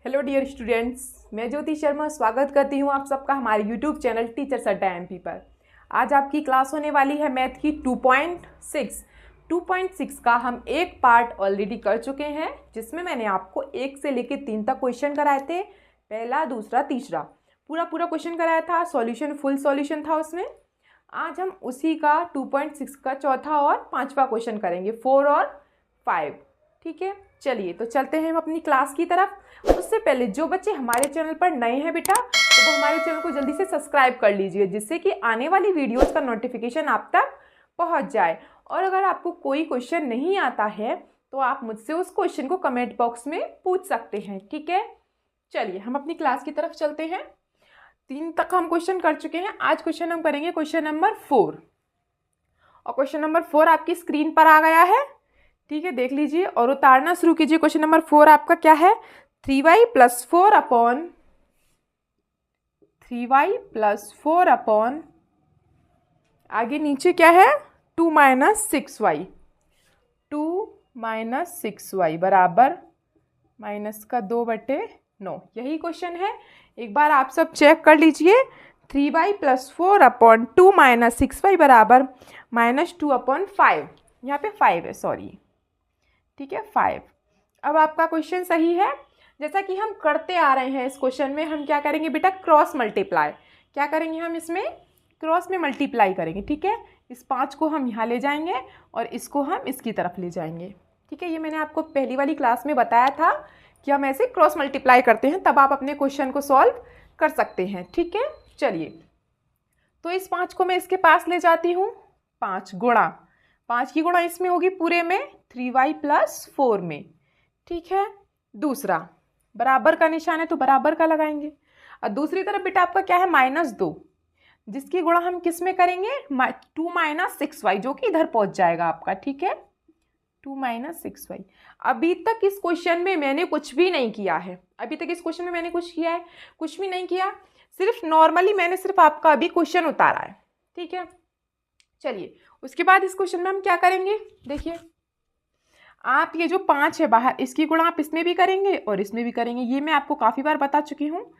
Hello dear students, मैं ज्योति शर्मा स्वागत करती हूँ आप सबका हमारे यूट्यूब चैनल टीचर्स अड्डा एमपी पर। आज आपकी क्लास होने वाली है मैथ की 2.6 का हम एक पार्ट ऑलरेडी कर चुके हैं, जिसमें मैंने आपको 1 से लेकर 3 तक क्वेश्चन कराए थे। पहला, दूसरा, तीसरा पूरा क्वेश्चन कराया था, सॉल्यूशन फुल सॉल्यूशन था उसमें। आज हम उसी का 2.6 का चौथा और पांचवा क्वेश्चन करेंगे, 4 और 5। ठीक है, चलिए तो चलते हैं हम अपनी क्लास की तरफ। उससे पहले जो बच्चे हमारे चैनल पर नए हैं बेटा, तो वो हमारे चैनल को जल्दी से सब्सक्राइब कर लीजिए, जिससे कि आने वाली वीडियोस का नोटिफिकेशन आप तक पहुंच जाए। और अगर आपको कोई क्वेश्चन नहीं आता है तो आप मुझसे उस क्वेश्चन को कमेंट बॉक्स में पूछ सकते हैं। ठीक है, चलिए हम अपनी क्लास की तरफ चलते हैं। 3 तक हम क्वेश्चन कर चुके हैं। आज क्वेश्चन हम करेंगे क्वेश्चन नंबर 4, और क्वेश्चन नंबर 4 आपकी स्क्रीन पर आ गया है। ठीक है, देख लीजिए और उतारना शुरू कीजिए। क्वेश्चन नंबर 4 आपका क्या है? 3y + 4 अपॉन आगे नीचे क्या है? 2 - 6y। 2 - 6y बराबर -2/9। यही क्वेश्चन है, एक बार आप सब चेक कर लीजिए। 3y + 4 अपॉन 2 - 6y बराबर -2/5। यहाँ पे 5 है, सॉरी। ठीक है, 5। अब आपका क्वेश्चन सही है। जैसा कि हम करते आ रहे हैं, इस क्वेश्चन में हम क्या करेंगे बेटा? Cross multiply. क्या करेंगे हम? इसमें क्रॉस में मल्टीप्लाई करेंगे। ठीक है, इस 5 को हम यहाँ ले जाएंगे और इसको हम इसकी तरफ ले जाएंगे। ठीक है, ये मैंने आपको पहली वाली क्लास में बताया था कि हम ऐसे क्रॉस मल्टीप्लाई करते हैं, तब आप अपने क्वेश्चन को सॉल्व कर सकते हैं। ठीक है, चलिए तो इस 5 को मैं इसके पास ले जाती हूँ। 5 की गुणा इसमें होगी पूरे में 3y + 4 में। ठीक है, दूसरा बराबर का निशान है तो बराबर का लगाएंगे। और दूसरी तरफ बेटा आपका क्या है? -2, जिसकी गुणा हम किस में करेंगे? 2 - 6y, जो कि इधर पहुंच जाएगा आपका। ठीक है, 2 - 6y। अभी तक इस क्वेश्चन में मैंने कुछ भी नहीं किया है। कुछ भी नहीं किया, सिर्फ नॉर्मली मैंने सिर्फ आपका अभी क्वेश्चन उतारा है। ठीक है, चलिए उसके बाद इस क्वेश्चन में हम क्या करेंगे? देखिए, आप ये जो 5 है बाहर, इसकी गुणा आप इसमें भी करेंगे और इसमें भी करेंगे। ये मैं आपको काफ़ी बार बता चुकी हूँ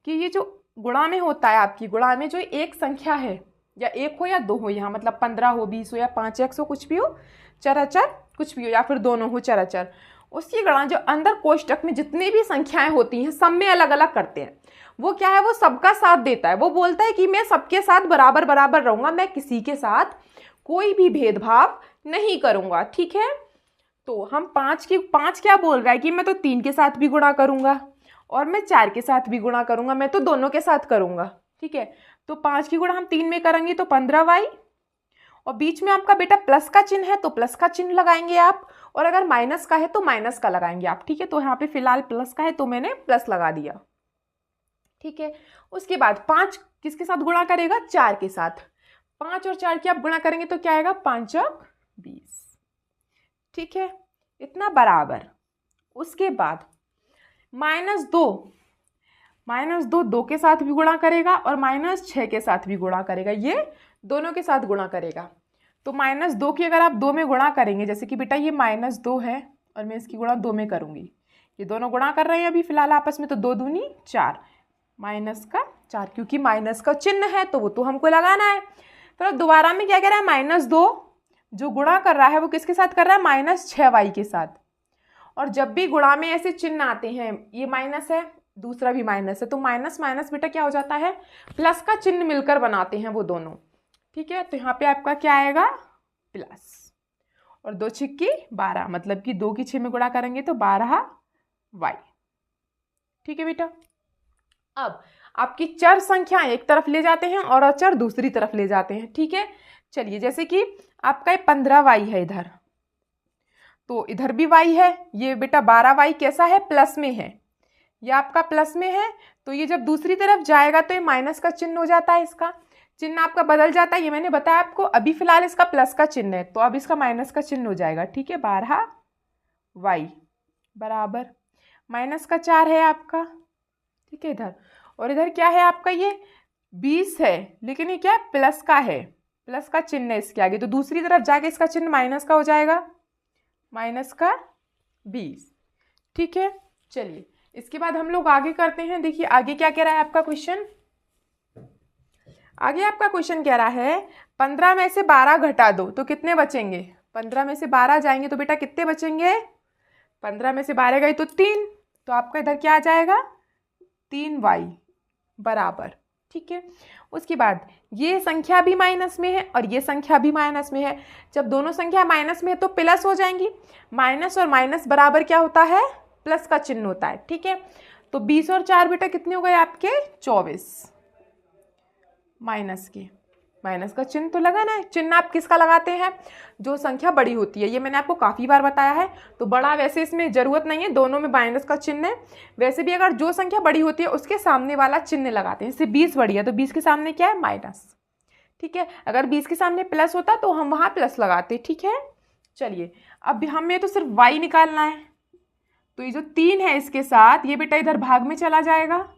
कि ये जो गुणा में होता है, आपकी गुणा में जो एक संख्या है, या 1 हो या 2 हो, यहाँ मतलब 15 हो, 20 हो या 5x हो, कुछ भी हो, चराचर कुछ भी हो, या फिर दोनों हो चराचर, उसकी गणना जो अंदर कोष्टक में जितनी भी संख्याएं होती हैं, सब में अलग अलग करते हैं। वो क्या है? वो सबका साथ देता है। वो बोलता है कि मैं सबके साथ बराबर बराबर रहूंगा, मैं किसी के साथ कोई भी भेदभाव नहीं करूंगा। ठीक है, तो हम 5 क्या बोल रहा है कि मैं तो 3 के साथ भी गुणा करूंगा और मैं 4 के साथ भी गुणा करूंगा, मैं तो दोनों के साथ करूंगा। ठीक है, तो 5 की गुणा हम 3 में करेंगे तो 15y, और बीच में आपका बेटा प्लस का चिन्ह है तो प्लस का चिन्ह लगाएंगे आप, और अगर माइनस का है तो माइनस का लगाएंगे आप। ठीक है, तो यहाँ पे फिलहाल प्लस का है तो मैंने प्लस लगा दिया। ठीक है, उसके बाद 5 किसके साथ गुणा करेगा? 4 के साथ। 5 और 4 की आप गुणा करेंगे तो क्या आएगा? 5 और 20। ठीक है, इतना बराबर। उसके बाद -2 2 के साथ भी गुणा करेगा और -6 के साथ भी गुणा करेगा, ये दोनों के साथ गुणा करेगा। तो -2 की अगर आप 2 में गुणा करेंगे, जैसे कि बेटा ये -2 है और मैं इसकी गुणा 2 में करूंगी, ये दोनों गुणा कर रहे हैं अभी फिलहाल आपस में, तो 2 दूनी 4, -4, क्योंकि माइनस का चिन्ह है तो वो तो हमको लगाना है। फिर दोबारा में क्या कह रहा है? -2 जो गुणा कर रहा है वो किसके साथ कर रहा है? -6y के साथ। और जब भी गुणा में ऐसे चिन्ह आते हैं, ये माइनस है, दूसरा भी माइनस है, तो माइनस माइनस बेटा क्या हो जाता है? प्लस का चिन्ह मिलकर बनाते हैं वो दोनों। ठीक है, तो यहाँ पे आपका क्या आएगा? प्लस, और 2 छिक्की 12, मतलब कि 2 की 6 में गुणा करेंगे तो 12y। ठीक है बेटा, अब आपकी चर संख्या एक तरफ ले जाते हैं और अचर दूसरी तरफ ले जाते हैं। ठीक है, चलिए जैसे कि आपका ये 15y है इधर, तो इधर भी y है। ये बेटा 12y कैसा है? प्लस में है, ये आपका प्लस में है, तो ये जब दूसरी तरफ जाएगा तो ये माइनस का चिन्ह हो जाता है, इसका चिन्ह आपका बदल जाता है। ये मैंने बताया आपको। अभी फिलहाल इसका प्लस का चिन्ह है तो अब इसका माइनस का चिन्ह हो जाएगा। ठीक है, 12y बराबर -4 है आपका। ठीक है, इधर, और इधर क्या है आपका? ये 20 है, लेकिन ये क्या है? प्लस का है, प्लस का चिन्ह है इसके आगे, तो दूसरी तरफ जाके इसका चिन्ह माइनस का हो जाएगा, -20। ठीक है, चलिए इसके बाद हम लोग आगे करते हैं। देखिए आगे क्या कह रहा है आपका क्वेश्चन। आगे आपका क्वेश्चन कह रहा है 15 में से 12 घटा दो तो कितने बचेंगे। 15 में से 12 जाएंगे तो बेटा कितने बचेंगे। 15 में से 12 गए तो 3, तो आपका इधर क्या आ जाएगा 3y बराबर। ठीक है, उसके बाद ये संख्या भी माइनस में है और ये संख्या भी माइनस में है। जब दोनों संख्या माइनस में है तो प्लस हो जाएंगी। माइनस और माइनस बराबर क्या होता है, प्लस का चिन्ह होता है। ठीक है, तो 20 और 4 बेटा कितने हो गए आपके 24। माइनस के, माइनस का चिन्ह तो लगाना है। चिन्ह आप किसका लगाते हैं, जो संख्या बड़ी होती है। ये मैंने आपको काफ़ी बार बताया है। तो बड़ा वैसे इसमें ज़रूरत नहीं है, दोनों में माइनस का चिन्ह है। वैसे भी अगर जो संख्या बड़ी होती है उसके सामने वाला चिन्ह लगाते हैं। जैसे 20 बड़ी है तो 20 के सामने क्या है माइनस। ठीक है, अगर 20 के सामने प्लस होता तो हम वहाँ प्लस लगाते। ठीक है, चलिए अब हमें तो सिर्फ y निकालना है। तो ये जो 3 है इसके साथ ये बेटा इधर भाग में चला जाएगा।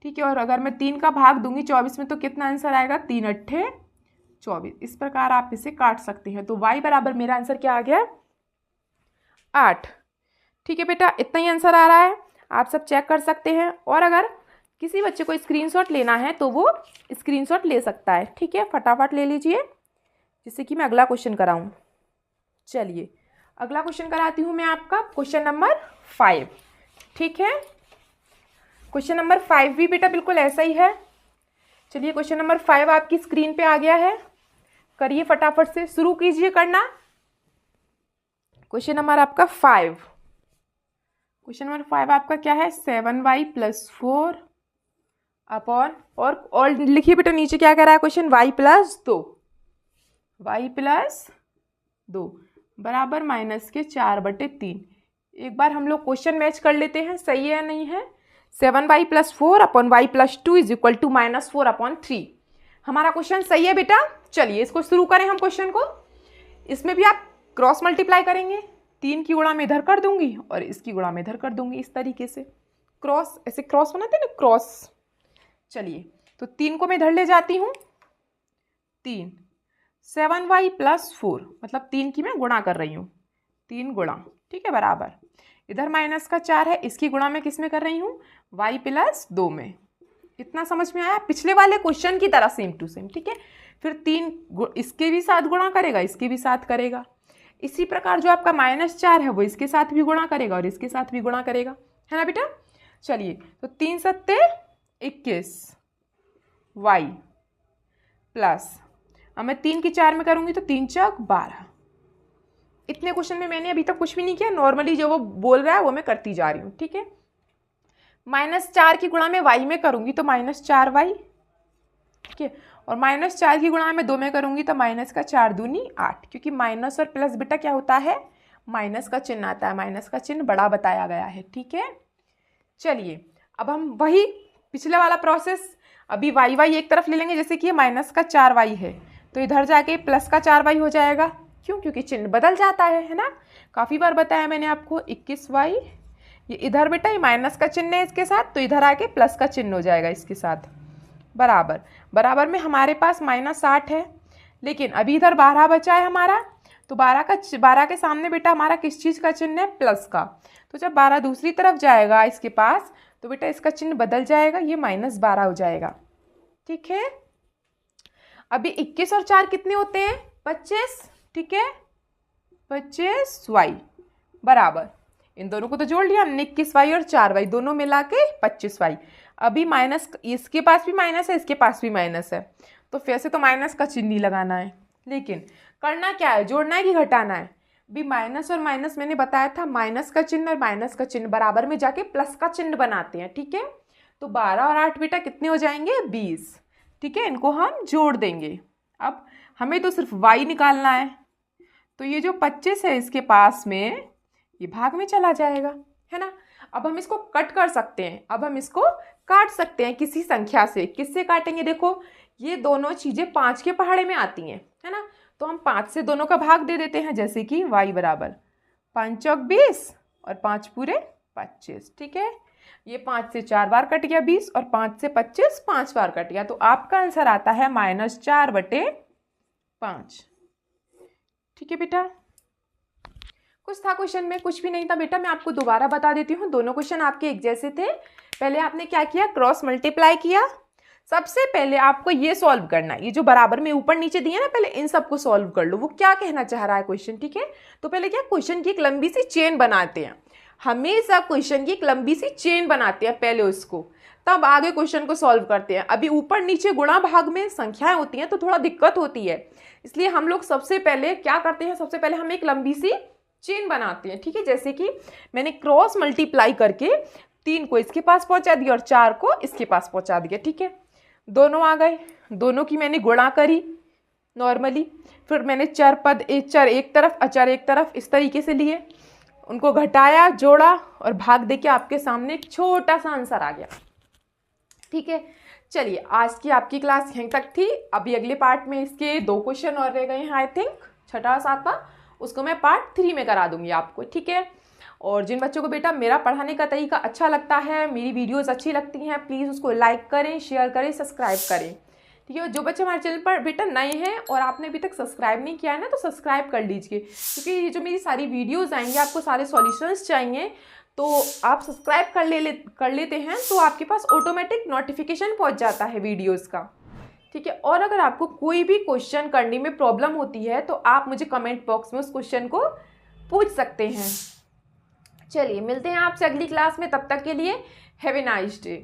ठीक है, और अगर मैं 3 का भाग दूंगी 24 में तो कितना आंसर आएगा 3 अट्ठे 24। इस प्रकार आप इसे काट सकते हैं। तो y बराबर मेरा आंसर क्या आ गया 8। ठीक है बेटा, इतना ही आंसर आ रहा है, आप सब चेक कर सकते हैं। और अगर किसी बच्चे को स्क्रीनशॉट लेना है तो वो स्क्रीनशॉट ले सकता है। ठीक है, फटाफट ले लीजिए जिससे कि मैं अगला क्वेश्चन कराऊं। चलिए अगला क्वेश्चन कराती हूँ मैं आपका, क्वेश्चन नंबर 5। ठीक है, क्वेश्चन नंबर 5 भी बेटा बिल्कुल ऐसा ही है। चलिए क्वेश्चन नंबर 5 आपकी स्क्रीन पे आ गया है, करिए फटाफट से, शुरू कीजिए करना। क्वेश्चन नंबर आपका 5, क्वेश्चन नंबर 5 आपका क्या है 7y + 4 अपॉन, और लिखिए बेटा नीचे क्या कह रहा है क्वेश्चन, y + 2, y + 2 बराबर -4/3। एक बार हम लोग क्वेश्चन मैच कर लेते हैं, सही है या नहीं है। 7y + 4 upon y + 2 = -4/3। हमारा क्वेश्चन सही है बेटा। चलिए इसको शुरू करें हम क्वेश्चन को। इसमें भी आप क्रॉस मल्टीप्लाई करेंगे, 3 की गुणा में इधर कर दूंगी और इसकी गुणा में इधर कर दूंगी, इस तरीके से क्रॉस, ऐसे क्रॉस बनाते हैं ना क्रॉस। चलिए तो 3 को मैं इधर ले जाती हूँ, 3 7y + 4 मतलब 3 की मैं गुणा कर रही हूँ, 3 गुणा। ठीक है, बराबर इधर -4 है, इसकी गुणा मैं किस में कर रही हूँ y + 2 में। इतना समझ में आया, पिछले वाले क्वेश्चन की तरह सेम टू सेम। ठीक है, फिर 3 इसके भी साथ गुणा करेगा, इसके भी साथ करेगा। इसी प्रकार जो आपका -4 है वो इसके साथ भी गुणा करेगा और इसके साथ भी गुणा करेगा, है ना बेटा। चलिए तो 3 सत्ते 21 y प्लस, अब मैं 3 की 4 में करूंगी तो 3 चौक 12। इतने क्वेश्चन में मैंने अभी तक कुछ भी नहीं किया, नॉर्मली जो वो बोल रहा है वो मैं करती जा रही हूँ। ठीक है, -4 की गुणा में y में करूंगी तो -4y। ठीक है, और -4 की गुणा में 2 में करूंगी तो -4 दूनी 8, क्योंकि माइनस और प्लस बेटा क्या होता है, माइनस का चिन्ह आता है, माइनस का चिन्ह बड़ा बताया गया है। ठीक है, चलिए अब हम वही पिछले वाला प्रोसेस, अभी y एक तरफ ले लेंगे, जैसे कि ये -4y है तो इधर जाके +4y हो जाएगा। क्यों, क्योंकि चिन्ह बदल जाता है ना। काफ़ी बार बताया मैंने आपको 21y, ये इधर बेटा ये माइनस का चिन्ह है इसके साथ, तो इधर आके प्लस का चिन्ह हो जाएगा इसके साथ, बराबर। बराबर में हमारे पास -8 है, लेकिन अभी इधर 12 बचा है हमारा, तो 12 के सामने बेटा हमारा किस चीज़ का चिन्ह है, प्लस का। तो जब 12 दूसरी तरफ जाएगा इसके पास तो बेटा इसका चिन्ह बदल जाएगा, ये -12 हो जाएगा। ठीक है, अभी 21 और 4 कितने होते हैं 25। ठीक है, 25y बराबर, इन दोनों को तो जोड़ लिया हमने, 21y और 4y दोनों मिला के 25y। अभी माइनस, इसके पास भी माइनस है, इसके पास भी माइनस है, तो फिर से तो माइनस का चिन्ह नहीं लगाना है, लेकिन करना क्या है, जोड़ना है कि घटाना है। भी माइनस और माइनस मैंने बताया था, माइनस का चिन्ह और माइनस का चिन्ह बराबर में जाके प्लस का चिन्ह बनाते हैं। ठीक है, तो 12 और 8 बेटा कितने हो जाएंगे 20। ठीक है, इनको हम जोड़ देंगे। अब हमें तो सिर्फ y निकालना है, तो ये जो 25 है इसके पास में ये भाग में चला जाएगा, है ना। अब हम इसको कट कर सकते हैं, अब हम इसको काट सकते हैं किसी संख्या से। किससे काटेंगे, देखो ये दोनों चीज़ें 5 के पहाड़े में आती हैं, है ना। तो हम 5 से दोनों का भाग दे देते हैं, जैसे कि y बराबर 5 चौक 20 और 5 पूरे 25। ठीक है, ये 5 से 4 बार कट गया 20 और 5 से 25 5 बार कट गया, तो आपका आंसर आता है -4/5। ठीक है बेटा, कुछ था क्वेश्चन में? कुछ भी नहीं था बेटा, मैं आपको दोबारा बता देती हूँ। दोनों क्वेश्चन आपके एक जैसे थे। पहले आपने क्या किया, क्रॉस मल्टीप्लाई किया। सबसे पहले आपको ये सॉल्व करना है, ये जो बराबर में ऊपर नीचे दिए ना, पहले इन सबको सॉल्व कर लो। वो क्या कहना चाह रहा है क्वेश्चन, ठीक है। तो पहले क्या, क्वेश्चन की एक लंबी सी चेन बनाते हैं, हमेशा क्वेश्चन की एक लंबी सी चेन बनाते हैं पहले उसको, तब आगे क्वेश्चन को सॉल्व करते हैं। अभी ऊपर नीचे गुणा भाग में संख्याएं होती हैं तो थोड़ा दिक्कत होती है, इसलिए हम लोग सबसे पहले क्या करते हैं, सबसे पहले हम एक लंबी सी चेन बनाते हैं, ठीक है। जैसे कि मैंने क्रॉस मल्टीप्लाई करके 3 को इसके पास पहुंचा दिया और 4 को इसके पास पहुंचा दिया, ठीक है। दोनों आ गए, दोनों की मैंने गुणा करी नॉर्मली, फिर मैंने चर एक तरफ अचर एक तरफ इस तरीके से लिए, उनको घटाया, जोड़ा और भाग देके आपके सामने एक छोटा सा आंसर आ गया, ठीक है। चलिए, आज की आपकी क्लास यहीं तक थी। अभी अगले पार्ट में इसके 2 क्वेश्चन और रह गए हैं, आई थिंक 6वां और 7वां, उसको मैं पार्ट 3 में करा दूंगी आपको, ठीक है। और जिन बच्चों को बेटा मेरा पढ़ाने का तरीका अच्छा लगता है, मेरी वीडियोस अच्छी लगती हैं, प्लीज़ उसको लाइक करें, शेयर करें, सब्सक्राइब करें, ठीक है। जो बच्चे हमारे चैनल पर बेटा नए हैं और आपने अभी तक सब्सक्राइब नहीं किया है ना, तो सब्सक्राइब कर लीजिए, क्योंकि ये जो मेरी सारी वीडियोस आएंगे, आपको सारे सॉल्यूशंस चाहिए, तो आप सब्सक्राइब कर लेते हैं तो आपके पास ऑटोमेटिक नोटिफिकेशन पहुंच जाता है वीडियोस का, ठीक है। और अगर आपको कोई भी क्वेश्चन करने में प्रॉब्लम होती है तो आप मुझे कमेंट बॉक्स में उस क्वेश्चन को पूछ सकते हैं। चलिए, मिलते हैं आपसे अगली क्लास में, तब तक के लिए हैव ए नाइस डे।